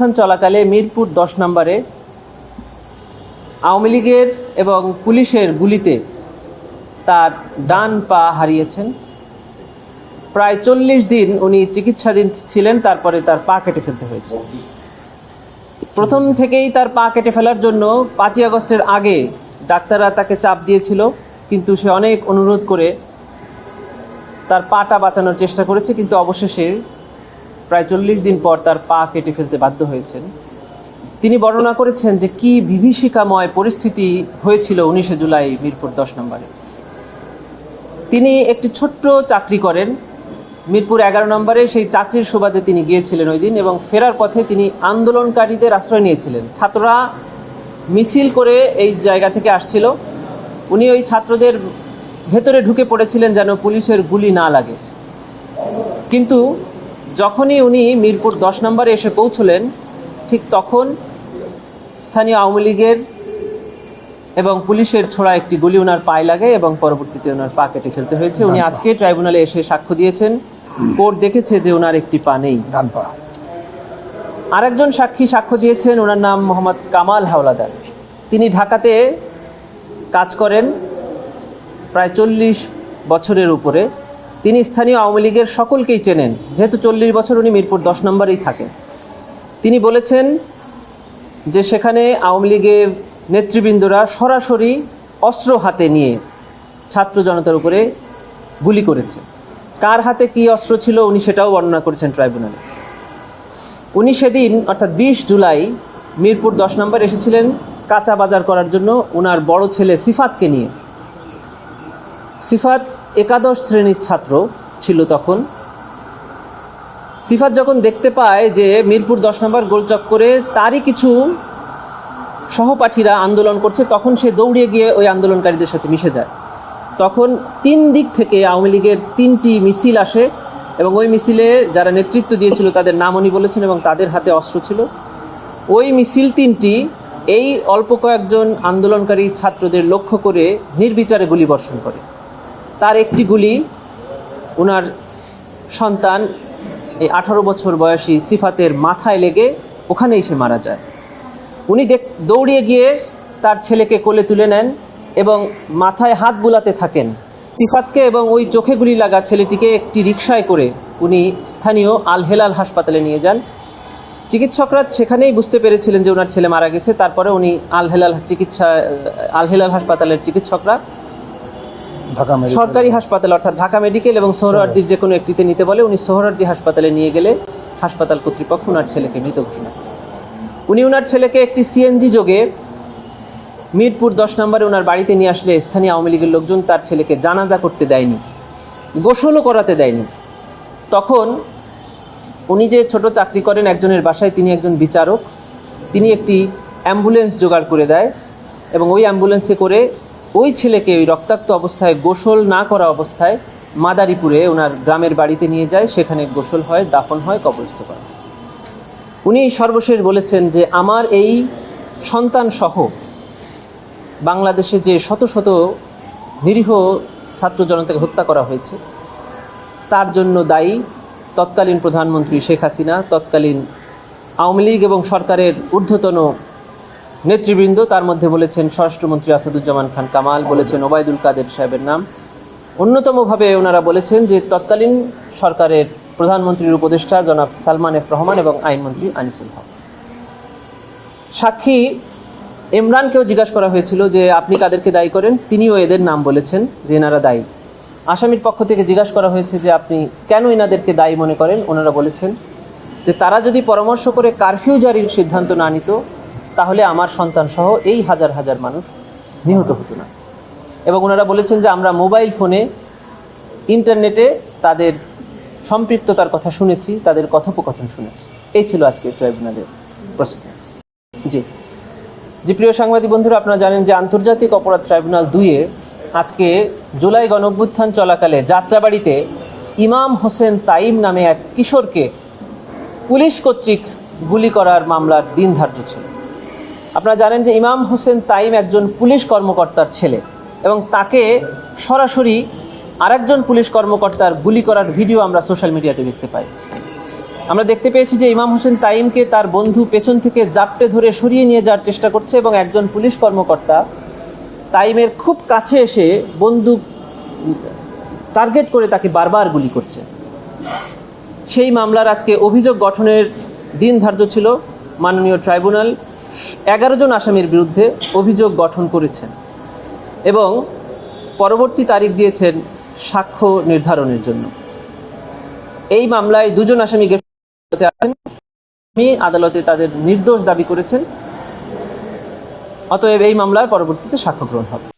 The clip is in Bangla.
গণঅভ্যুত্থান চলাকালে মিরপুর 10 নম্বরে আওয়ামী লীগের এবং পুলিশের গুলিতে তার ডান পা হারিয়েছেন। প্রায় 40 দিন উনি চিকিৎসাধীন ছিলেন, তারপরে তার পা কেটে ফেলতে হয়েছে। প্রথম থেকেই তার পা কেটে ফেলার জন্য 5ই আগস্টের আগে ডাক্তাররা তাকে চাপ দিয়েছিল, কিন্তু সে অনেক অনুরোধ করে তার পাটা বাঁচানোর চেষ্টা করেছে, কিন্তু অবশেষে প্রায় 40 দিন পর তার পা কেটে ফেলতে বাধ্য হয়েছেন। তিনি বর্ণনা করেছেন যে কি বিভীষিকাময় পরিস্থিতি হয়েছিল 19 জুলাই মিরপুর 10 নম্বরে। তিনি একটি ছোট্ট চাকরি করেন মিরপুর 11 নম্বরে। সেই চাকরির সুবাদে তিনি গিয়েছিলেন ওই দিন, এবং ফেরার পথে তিনি আন্দোলনকারীদের আশ্রয় নিয়েছিলেন। ছাত্ররা মিছিল করে এই জায়গা থেকে আসছিল, উনি ওই ছাত্রদের ভেতরে ঢুকে পড়েছিলেন যেন পুলিশের গুলি না লাগে। কিন্তু যখনই উনি মিরপুর 10 নম্বরে এসে পৌঁছলেন, ঠিক তখন স্থানীয় আওয়ামী লীগের এবং পুলিশের ছোড়া একটি গুলি ওনার পায়ে লাগে এবং পরবর্তীতে ওনার পা কেটে ফেলতে হয়েছে। উনি আজকে ট্রাইব্যুনালে এসে সাক্ষ্য দিয়েছেন। কোর্ট দেখেছে যে ওনার একটি পা নেই। আরেকজন সাক্ষী সাক্ষ্য দিয়েছেন, ওনার নাম মোহাম্মদ কামাল হাওলাদার। তিনি ঢাকাতে কাজ করেন প্রায় 40 বছরের উপরে। তিনি স্থানীয় আওয়ামী লীগের সকলকেই চেনেন, যেহেতু 40 বছর উনি মিরপুর 10 নম্বরেই থাকেন। তিনি বলেছেন যে সেখানে আওয়ামী লীগের নেতৃবৃন্দরা সরাসরি অস্ত্র হাতে নিয়ে ছাত্র জনতার উপরে গুলি করেছে। কার হাতে কি অস্ত্র ছিল উনি সেটাও বর্ণনা করেছেন ট্রাইব্যুনালে। উনি সেদিন অর্থাৎ 20 জুলাই মিরপুর 10 নম্বর এসেছিলেন কাঁচা বাজার করার জন্য ওনার বড় ছেলে সিফাতকে নিয়ে। সিফাত একাদশ শ্রেণীর ছাত্র ছিল তখন। সিফাত যখন দেখতে পায় যে মিরপুর 10 নম্বর গোলচক্করে তারই কিছু সহপাঠীরা আন্দোলন করছে, তখন সে দৌড়িয়ে গিয়ে ওই আন্দোলনকারীদের সাথে মিশে যায়। তখন 3 দিক থেকে আওয়ামী লীগের 3টি মিছিল আসে, এবং ওই মিছিলে যারা নেতৃত্ব দিয়েছিল তাদের নাম উনি বলেছেন, এবং তাদের হাতে অস্ত্র ছিল। ওই মিছিল 3টি এই অল্প কয়েকজন আন্দোলনকারী ছাত্রদের লক্ষ্য করে নির্বিচারে গুলি বর্ষণ করে। তার একটি গুলি ওনার সন্তান এই 18 বছর বয়সী সিফাতের মাথায় লেগে ওখানেই সে মারা যায়। উনি দৌড়িয়ে গিয়ে তার ছেলেকে কোলে তুলে নেন এবং মাথায় হাত বুলাতে থাকেন। সিফাতকে এবং ওই চোখে গুলি লাগা ছেলেটিকে একটি রিকশায় করে উনি স্থানীয় আল হেলাল হাসপাতালে নিয়ে যান। চিকিৎসকরা সেখানেই বুঝতে পেরেছিলেন যে ওনার ছেলে মারা গেছে। তারপরে উনি আল হেলাল হাসপাতালের চিকিৎসকরা সরকারি হাসপাতাল অর্থাৎ ঢাকা মেডিকেল এবং সোহরাওয়ার্দীর যে কোনো একটিতে নিতে বলে। উনি সোহরাওয়ার্দী হাসপাতালে নিয়ে গেলে হাসপাতাল কর্তৃপক্ষ ওনার ছেলেকে মৃত ঘোষণা করে। উনি ওনার ছেলেকে একটি সিএনজি যোগে মিরপুর 10 নম্বরে ওনার বাড়িতে নিয়ে আসলে স্থানীয় আওয়ামী লীগের লোকজন তার ছেলেকে জানাজা করতে দেয়নি, গোসলও করাতে দেয়নি। তখন উনি যে ছোট চাকরি করেন একজনের বাসায়, তিনি একজন বিচারক, তিনি একটি অ্যাম্বুলেন্স জোগাড় করে দেয় এবং ওই অ্যাম্বুলেন্সে করে ওই ছেলেকে ওই রক্তাক্ত অবস্থায়, গোসল না করা অবস্থায় মাদারীপুরে ওনার গ্রামের বাড়িতে নিয়ে যায়। সেখানে গোসল হয়, দাফন হয়, কবরস্থ করা হয়। উনি সর্বশেষ বলেছেন যে আমার এই সন্তান সহ বাংলাদেশে যে শত শত নিরীহ ছাত্র জনতাকে হত্যা করা হয়েছে তার জন্য দায়ী তৎকালীন প্রধানমন্ত্রী শেখ হাসিনা, তৎকালীন আওয়ামী লীগ এবং সরকারের ঊর্ধ্বতন নেতৃবৃন্দ। তার মধ্যে বলেছেন স্বরাষ্ট্রমন্ত্রী আসাদুজ্জামান খান কামাল, বলেছেন ওবায়দুল কাদের সাহেবের নাম। অন্যতমভাবে ওনারা বলেছেন যে তৎকালীন সরকারের প্রধানমন্ত্রীর উপদেষ্টা জনাব সালমান এফ রহমান এবং আইনমন্ত্রী আনিসুল হক। সাক্ষী ইমরানকেও জিজ্ঞাসা করা হয়েছিল যে আপনি কাদেরকে দায়ী করেন, তিনিও এদের নাম বলেছেন যে এনারা দায়ী। আসামির পক্ষ থেকে জিজ্ঞাসা করা হয়েছে যে আপনি কেন এনাদেরকে দায়ী মনে করেন, ওনারা বলেছেন যে তারা যদি পরামর্শ করে কারফিউ জারির সিদ্ধান্ত না নিত তাহলে আমার সন্তান সহ এই হাজার হাজার মানুষ নিহত হতো না। এবং ওনারা বলেছেন যে আমরা মোবাইল ফোনে, ইন্টারনেটে তাদের সম্পৃক্ততার কথা শুনেছি, তাদের কথোপকথন শুনেছি। এই ছিল আজকে ট্রাইব্যুনালের প্রসিডিংস। জি প্রিয় সাংবাদিক বন্ধুরা, আপনারা জানেন যে আন্তর্জাতিক অপরাধ ট্রাইব্যুনাল 2-এ আজকে জুলাই গণঅভ্যুত্থান চলাকালে যাত্রাবাড়িতে ইমাম হোসেন তাইম নামে এক কিশোরকে পুলিশ কর্তৃক গুলি করার মামলার দিন ধার্য ছিল। আপনারা জানেন যে ইমাম হোসেন তাইম একজন পুলিশ কর্মকর্তার ছেলে, এবং তাকে সরাসরি আরেকজন পুলিশ কর্মকর্তার গুলি করার ভিডিও আমরা সোশ্যাল মিডিয়াতে দেখতে পাই। আমরা দেখতে পেয়েছি যে ইমাম হোসেন তাইমকে তার বন্ধু পেছন থেকে জাপটে ধরে সরিয়ে নিয়ে যাওয়ার চেষ্টা করছে এবং একজন পুলিশ কর্মকর্তা তাইমের খুব কাছে এসে বন্দুক টার্গেট করে তাকে বারবার গুলি করছে। সেই মামলার আজকে অভিযোগ গঠনের দিন ধার্য ছিল। মাননীয় ট্রাইব্যুনাল 11 জন আসামির বিরুদ্ধে অভিযোগ গঠন করেছেন এবং পরবর্তী তারিখ দিয়েছেন সাক্ষ্য নির্ধারণের জন্য। এই মামলায় 2 জন আসামি গ্রেফতার আছেন। আদালতে তাদের নির্দোষ দাবি করেছেন। অতএব এই মামলার পরবর্তীতে সাক্ষ্য গ্রহণ হবে।